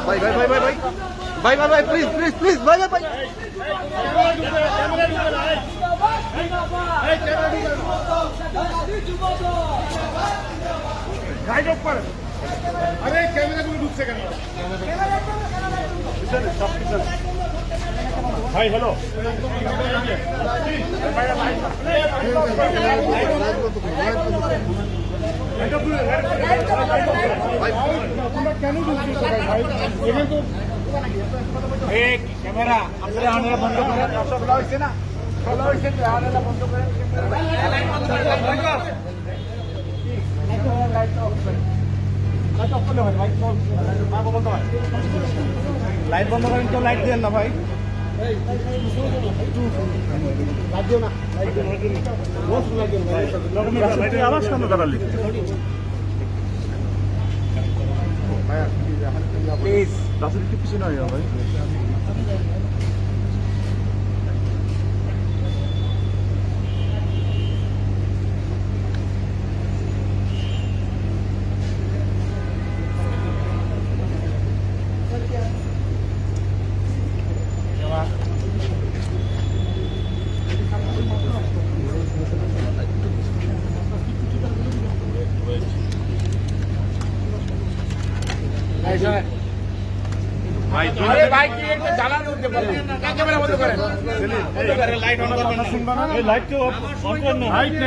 ভাই ভাই ভাই ভাই ভাই ভাই ভাই ভাই প্লিজ প্লিজ প্লিজ ভাই ভাই ভাই আরে ক্যামেরাগুলো ঢুকছে কেন ভাই হ্যালো কেন ঢুকছে ভাই এখানে তো ক্যামেরা আপনারা আনারা বন্ধ করেন খোলা হয়েছে না খোলা হয়েছে আনারা বন্ধ করেন লাইট বন্ধ করেন কেউ লাইট দেন না ভাই আবার সামনে দাঁড়ালি প্লিজ রাসেল একটু পিছনে হয় ভাই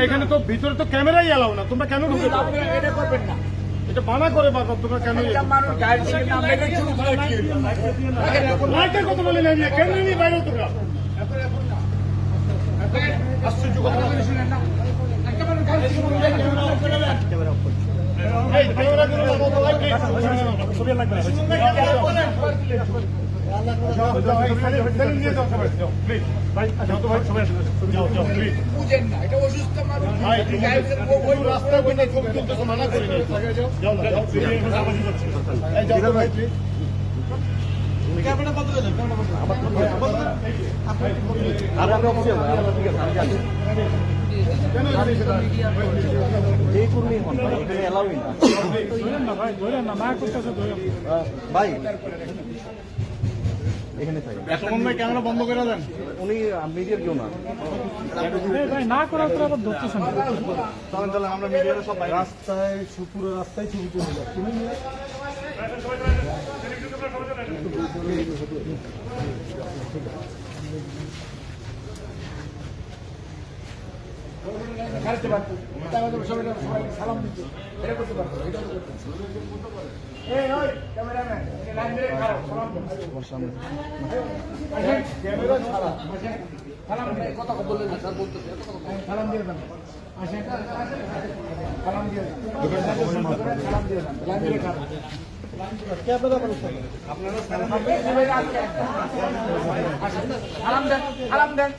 এখানে তো ভিতরে তো ক্যামেরাই এলাও না তোমরা কেন ঢুকে এটা মানা করে বারবার তোমরা কেন লাইটের কথা বলে না ক্যামেরা নিয়ে বাইরে তোমরা আশ্চর্য কথা শুনেন না ভাই এখানে ক্যামেরা বন্ধ করে দেন উনি মিডিয়ার কেউ না না করার পর আবার ধরতেছেন তাহলে আমরা মিডিয়ার সব রাস্তায় পুরো রাস্তায় ছবি তুলে সালাম দিচ্ছে এটা করতে পারতো এটা ক্যামেরাম্যান ক্যামেরা ছাড়া সালাম দিয়ে কথা বললেন না স্যার বলতেছে সালাম দিয়ে দেন সালাম দিয়ে সালাম দিয়ে দেন সালাম দেন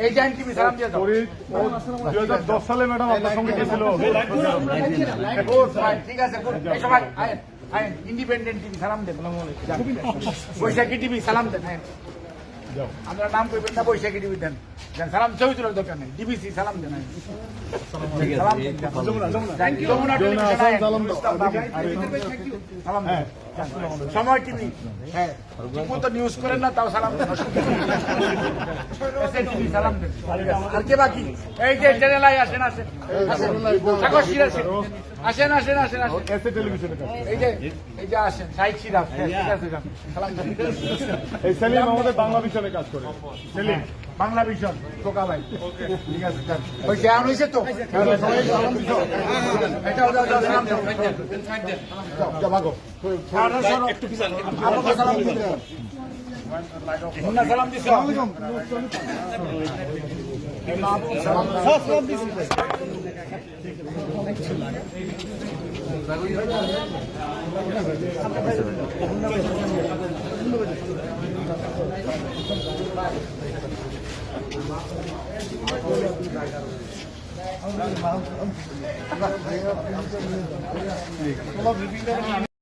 এই যে টিভি সালাম দিয়ে 2010 সালে ম্যাডাম আপনার সঙ্গে গেছিল ঠিক আছে সবাই ইন্ডিপেন্ডেন্ট টিভি সালাম দেন বৈশাখী টিভি সালাম দেন আমরা নাম করবেন না বৈশাখী টিভি দেন সালাম ছবি তোলার দরকার নেই ডিবিসি সালাম দেন সময় টিভি হ্যাঁ তো নিউজ করেন না তাও সালাম দেন টিভি সালাম দেন আর কে বাকি এই যে চ্যানেলাই আসেন আসেন সাগরশির আসেন আসেন আসেন আসেন আসেন টেলিভিশনে এই যে আসেন সাইড সিরাপ সালাম দেন এই সেলিম আমাদের বাংলা ভিশনে কাজ করে সেলিম বাংলা ভিশন খোকা ভাই ঠিক আছে ওই জ্ঞান হয়েছে তো একটু সালাম দিচ্ছি সালাম